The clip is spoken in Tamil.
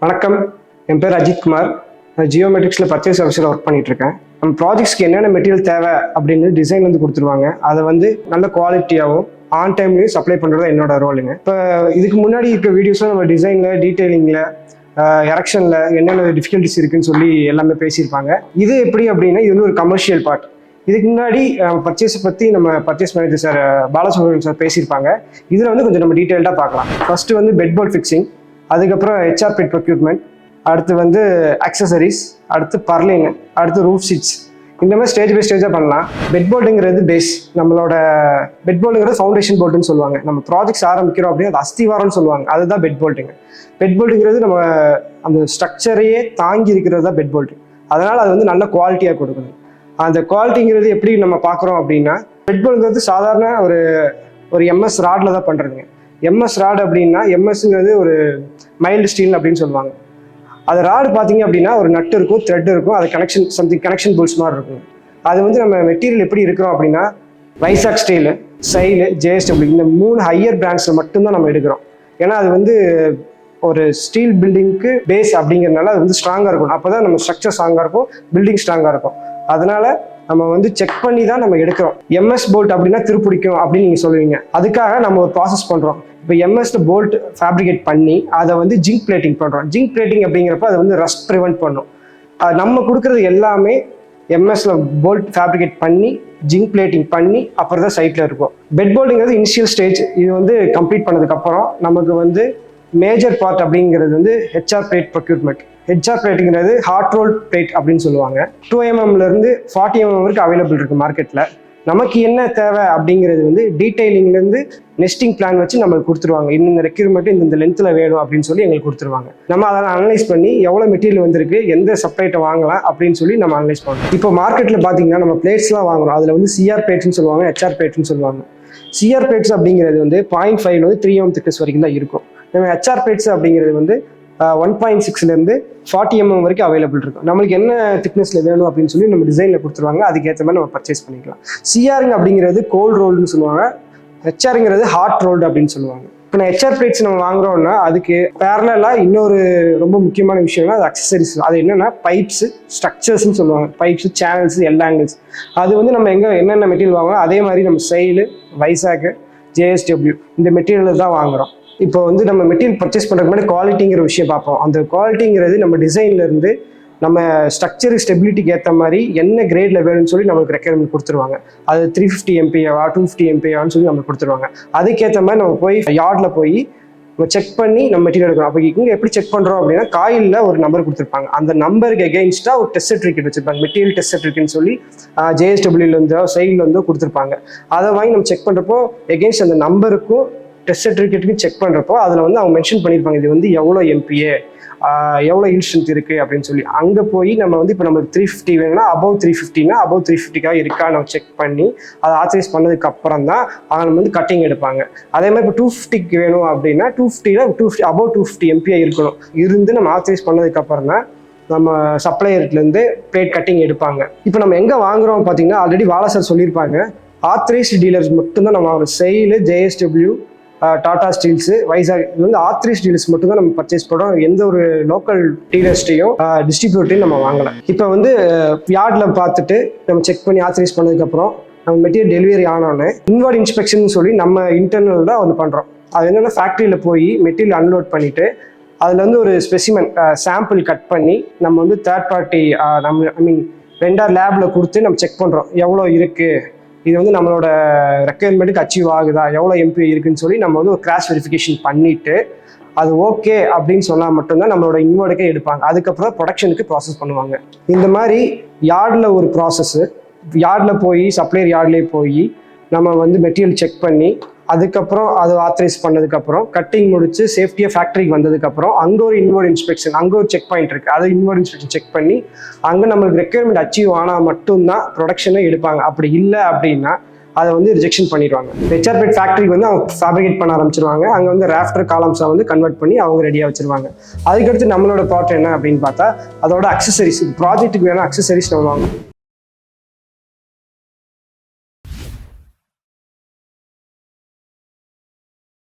வணக்கம், என் பேர் அஜித் குமார். நான் ஜியோமெட்ரிக்ஸில் பர்ச்சேஸ் ஆஃபீஸில் ஒர்க் பண்ணிட்டு இருக்கேன். நம்ம ப்ராஜெக்ட்ஸ்க்கு என்னென்ன மெட்டீரியல் தேவை அப்படின்னு டிசைன் வந்து கொடுத்துருவாங்க. அதை வந்து நல்ல குவாலிட்டியாகவும் ஆன் டைம்லையும் சப்ளை பண்ணுறது என்னோட ரோலுங்க. இப்போ இதுக்கு முன்னாடி இருக்க வீடியோஸில் நம்ம டிசைனில், டீட்டெயிலிங்கில், எரெக்ஷனில் என்னென்ன டிஃபிகல்ட்டிஸ் இருக்குன்னு சொல்லி எல்லாமே பேசியிருப்பாங்க. இது எப்படி அப்படின்னா, இது வந்து ஒரு கமர்ஷியல் பார்ட். இதுக்கு முன்னாடி பர்ச்சேஸை பற்றி நம்ம purchase manager sir Balasubramanian sir பேசியிருப்பாங்க. இதில் வந்து கொஞ்சம் நம்ம டீட்டெயில்டாக பார்க்கலாம். ஃபர்ஸ்ட் வந்து பெட் போர்ட் ஃபிக்ஸிங், அதுக்கப்புறம் ஹெச்ஆர் பெட் ப்ரொக்யூர்மெண்ட், அடுத்து வந்து அக்சசரிஸ், அடுத்து பர்லிங், அடுத்து ரூஃப் சீட்ஸ். இந்த மாதிரி ஸ்டேஜ் பை ஸ்டேஜாக பண்ணலாம். பெட் போர்டுங்கிறது பேஸ். நம்மளோட பெட் போர்டுங்கிறது ஃபவுண்டேஷன் போர்டுன்னு சொல்லுவாங்க. நம்ம ப்ராஜெக்ட்ஸ் ஆரம்பிக்கிறோம் அப்படின்னா அது அஸ்திவாரம்னு சொல்லுவாங்க. அதுதான் பெட் போல்ட்டுங்க. பெட் போல்ட்டுங்கிறது நம்ம அந்த ஸ்ட்ரக்சரையே தாங்கி இருக்கிறது தான் பெட் போல்ட்டு. அதனால் அது வந்து நல்ல குவாலிட்டியாக கொடுக்கணும். அந்த குவாலிட்டிங்கிறது எப்படி நம்ம பார்க்குறோம் அப்படின்னா, பெட் போல்ட்டுங்கிறது சாதாரண ஒரு எம்எஸ் ராடில் தான் பண்ணுறதுங்க. எம்எஸ் ராட் அப்படின்னா, எம்எஸ்ங்கிறது ஒரு மைல்டு ஸ்டீல் அப்படின்னு சொல்லுவாங்க. அது ராடு பார்த்தீங்க அப்படின்னா ஒரு நட்டு இருக்கும், த்ரெட் இருக்கும், அது கனெக்ஷன் போல்ஸ் மாதிரி இருக்கும். அது வந்து நம்ம மெட்டீரியல் எப்படி இருக்கிறோம் அப்படின்னா, வைசாக் ஸ்டீலு, சைலு, ஜேஎஸ்டபிள்யூ இந்த 3 ஹையர் பிராண்ட்ஸில் மட்டும்தான் நம்ம எடுக்கிறோம். ஏன்னா அது வந்து ஒரு ஸ்டீல் பில்டிங்க்கு பேஸ் அப்படிங்கிறதுனால அது வந்து ஸ்ட்ராங்காக இருக்கும். அப்போ தான் நம்ம ஸ்ட்ரக்சர் ஸ்ட்ராங்காக இருக்கும், பில்டிங் ஸ்ட்ராங்காக இருக்கும். அதனால நம்ம வந்து செக் பண்ணி தான் நம்ம எடுக்கிறோம். எம்எஸ் போல்ட் அப்படின்னா திருப்பிடிக்கும் அப்படின்னு நீங்கள் சொல்லுவீங்க. அதுக்காக நம்ம ஒரு ப்ராசஸ் பண்ணுறோம். இப்போ எம்எஸ்ல போல்ட் ஃபேப்ரிகேட் பண்ணி அதை வந்து ஜிங்க் பிளேட்டிங் பண்ணுறோம். ஜிங்க் பிளேட்டிங் அப்படிங்கிறப்ப அதை வந்து ரஸ்ட் ப்ரிவென்ட் பண்ணும். நம்ம கொடுக்குறது எல்லாமே எம்எஸ்ல போல்ட் ஃபேப்ரிகேட் பண்ணி ஜிங்க் பிளேட்டிங் பண்ணி அப்புறம் தான் சைட்டில் இருக்கும். பெட் போல்டுங்கிறது இனிஷியல் ஸ்டேஜ். இது வந்து கம்ப்ளீட் பண்ணதுக்கப்புறம் நமக்கு வந்து மேஜர் பார்ட் அப்படிங்கிறது வந்து ஹெச்ஆர் பிளேட் ப்ரொக்யூர்மெண்ட். ஹெச்ஆர் பிளேட்டுங்கிறது ஹாட் ரோல் பிளேட் அப்படின்னு சொல்லுவாங்க. 2mm இருந்து 40mm வரைக்கும் அவைலபிள் இருக்கு மார்க்கெட்டில். நமக்கு என்ன தேவை அப்படிங்கிறது வந்து டீடைலிங்லேருந்து நெஸ்டிங் பிளான் வச்சு நம்மளுக்கு கொடுத்துருவாங்க. இந்த ரெக்யூர்மெண்ட் இந்த லென்த்தில் வேணும் அப்படின்னு சொல்லி எங்களுக்கு கொடுத்துருவாங்க. நம்ம அதெல்லாம் அனலைஸ் பண்ணி எவ்வளோ மெட்டீரியல் வந்திருக்கு, எந்த சப்ளைட்டை வாங்கலாம் அப்படின்னு சொல்லி நம்ம அனலைஸ் பண்ணணும். இப்போ மார்க்கெட்டில் பார்த்தீங்கன்னா நம்ம பிளேட்ஸ்லாம் வாங்குறோம். அதில் வந்து சிஆர் பிளேட்ஸ்னு சொல்லுவாங்க, ஹெச்ஆர் பிளேட்ஸ்னு சொல்லுவாங்க. சிஆர் பிளேட்ஸ் அப்படிங்கிறது வந்து 0.5 வந்து 3mm திக்னஸ் வரைக்கும் தான் இருக்கும். நம்ம ஹெச்ஆர் பிளேட்ஸ் அப்படிங்கிறது வந்து 1.6லேருந்து 40mm வரைக்கும் அவைலபிள் இருக்கும். நம்மளுக்கு என்ன திக்னஸில் வேணும் அப்படின்னு சொல்லி நம்ம டிசைனில் கொடுத்துருவாங்க. அதுக்கேற்ற மாதிரி நம்ம பர்ச்சேஸ் பண்ணிக்கலாம். சிஆருங்க அப்படிங்கிறது கோல்ட் ரோல்டுன்னு சொல்லுவாங்க, ஹெச்ஆருங்கிறது ஹாட் ரோல்டு அப்படின்னு சொல்லுவாங்க. இப்போ நான் ஹெச்ஆர் பிளேட்ஸ் நம்ம வாங்குறோம்னா அதுக்கு பேரலாக இன்னொரு ரொம்ப முக்கியமான விஷயம்னா அது அக்சசரிஸ். அது என்னென்னா பைப்ஸு, ஸ்ட்ரக்சர்ஸ்ன்னு சொல்லுவாங்க. பைப்ஸு, சேனல்ஸ், எல்லா ஆங்கிள்ஸ். அது வந்து நம்ம என்னென்ன மெட்டீரியல் வாங்குறோம் அதே மாதிரி நம்ம சைலு, வைசாக்கு, ஜேஎஸ்டபிள்யூ இந்த மெட்டீரியல் தான் வாங்குறோம். இப்போ வந்து நம்ம மெட்டீரியல் பர்ச்சேஸ் பண்ணுறதுக்கு முன்னாடி குவாலிட்டிங்கிற விஷயம் பார்ப்போம். அந்த குவாலிட்டிங்கிறது நம்ம டிசைன்லேருந்து நம்ம ஸ்ட்ரக்சர் ஸ்டெபிலிட்டிக்கு ஏற்ற மாதிரி என்ன கிரேடில் வேணும்னு சொல்லி நம்மளுக்கு ரெக்யர்மெண்ட் கொடுத்துருவாங்க. அது 350 MPAவா 250 MPAவான்னு சொல்லி நம்மளுக்கு கொடுத்துருவாங்க. அதுக்கேற்ற மாதிரி நம்ம போய் யார்டில் போய் நம்ம செக் பண்ணி நம்ம மெட்டீரியல் எடுக்கணும். அப்போ இங்கே எப்படி செக் பண்ணுறோம் அப்படின்னா, காயிலில் ஒரு நம்பர் கொடுத்துருப்பாங்க. அந்த நம்பருக்கு எகெயின்ஸ்டாக ஒரு டெஸ்ட் சர்டிஃபிகேட் வச்சிருப்பாங்க. மெட்டீரியல் டெஸ்ட் சர்டிஃபிகேட்னு சொல்லி ஜேஎஸ்டபிள்யூலேருந்தோ சைட்லேருந்தோ கொடுத்துருப்பாங்க. அதை வாங்கி நம்ம செக் பண்ணுறப்போ எகெயின்ஸ்ட் அந்த நம்பருக்கும் டெஸ்ட் சர்டிஃபிகேட்டுக்கு செக் பண்ணுறப்போ அதில் வந்து அவங்க மென்ஷன் பண்ணியிருப்பாங்க இது வந்து எவ்வளோ MPA, எவ்வளோ ஈல்ட் ஸ்ட்ரென்த் இருக்குது அப்படின்னு சொல்லி. அங்கே போய் நம்ம வந்து இப்போ நம்மளுக்கு 350 வேணும்னா அபவ் 350னா அபவ் 350க்காக இருக்கா நம்ம செக் பண்ணி அதை ஆத்தரைஸ் பண்ணதுக்கு அப்புறம் தான் அவங்க நம்ம வந்து கட்டிங் எடுப்பாங்க. அதே மாதிரி இப்போ 250க்கு வேணும் அப்படின்னா 250 அபவ் 250 MPA இருக்கணும். இருந்து நம்ம ஆத்தரைஸ் பண்ணதுக்கு அப்புறம் தான் நம்ம சப்ளையர்லேருந்து பிளேட் கட்டிங் எடுப்பாங்க. இப்போ நம்ம எங்கே வாங்குறோம் பார்த்தீங்கன்னா, ஆல்ரெடி வாலா சார் சொல்லியிருப்பாங்க, ஆத்தரைஸ்டு டீலர்ஸ் மட்டும்தான் நம்ம வாங்குறோம். சைலு, ஜேஎஸ்டபிள்யூ, டாடா ஸ்டீல்ஸு, வைசாக் இது வந்து ஆத்தரைஸ்ட் டீலர்ஸ் மட்டும் தான் நம்ம பர்ச்சேஸ் பண்ணுறோம். எந்த ஒரு லோக்கல் டீலர்ஸ்டையும் டிஸ்ட்ரிபியூட்டையும் நம்ம வாங்கலாம். இப்போ வந்து யார்டில் பார்த்துட்டு நம்ம செக் பண்ணி ஆத்தரைஸ் பண்ணதுக்கப்புறம் நம்ம மெட்டீரியல் டெலிவரி ஆனோடனே இன்வார்ட் இன்ஸ்பெக்ஷன் சொல்லி நம்ம இன்டர்னல் தான் வந்து பண்ணுறோம். அது என்னென்னா ஃபேக்ட்ரியில் போய் மெட்டீரியல் அன்லோட் பண்ணிவிட்டு அதில் வந்து ஒரு ஸ்பெசிமென் சாம்பிள் கட் பண்ணி நம்ம வந்து தேர்ட் பார்ட்டி வெண்டார் லேபில் கொடுத்து நம்ம செக் பண்ணுறோம் எவ்வளோ இருக்குது, இது வந்து நம்மளோட ரெக்யர்மெண்ட்டுக்கு அச்சீவ் ஆகுதா, எவ்வளோ MPA இருக்குன்னு சொல்லி நம்ம வந்து ஒரு கிராஸ் வெரிஃபிகேஷன் பண்ணிவிட்டு அது ஓகே அப்படின்னு சொன்னால் மட்டும்தான் நம்மளோட இன்வர்டுக்கே எடுப்பாங்க. அதுக்கப்புறம் ப்ரொடக்ஷனுக்கு ப்ராசஸ் பண்ணுவாங்க. இந்த மாதிரி யார்டில் ஒரு ப்ராசஸ்ஸு, யார்டில் போய் சப்ளையர் யார்ட்லேயே போய் நம்ம வந்து மெட்டீரியல் செக் பண்ணி அதுக்கப்புறம் அது ஆத்தரைஸ் பண்ணதுக்கப்புறம் கட்டிங் முடிச்சு சேஃப்டியாக ஃபேக்ட்ரிக்கு வந்ததுக்கப்புறம் அங்கே ஒரு இன்வர்ட் இன்ஸ்பெக்ஷன், அங்கே ஒரு செக் பாயிண்ட் இருக்குது. அதை இன்வர்ட் இன்ஸ்பெக்ஷன் செக் பண்ணி அங்கே நம்மளுக்கு ரெக்யர்மெண்ட் அச்சீவ் ஆனால் மட்டும்தான் ப்ரொடக்ஷனை எடுப்பாங்க. அப்படி இல்லை அப்படின்னா அதை வந்து ரிஜெக்ஷன் பண்ணிடுவாங்க. ஹெச்ஆர் பிளேட் ஃபேக்ட்ரிக்கு வந்து அவங்க ஃபேப்ரிகேட் பண்ண ஆரம்பிச்சிருவாங்க. அங்கே வந்து ராஃப்டர் காலம்ஸை வந்து கன்வெர்ட் பண்ணி அவங்க ரெடியாக வச்சிருவாங்க. அதுக்கடுத்து நம்மளோட ப்ராடக்ட் என்ன அப்படின்னு பார்த்தா அதோட அக்சசரிஸ், ப்ராஜெக்ட்டுக்கு வேணும் அக்சசரிஸ் நம்ம வாங்குவோம்.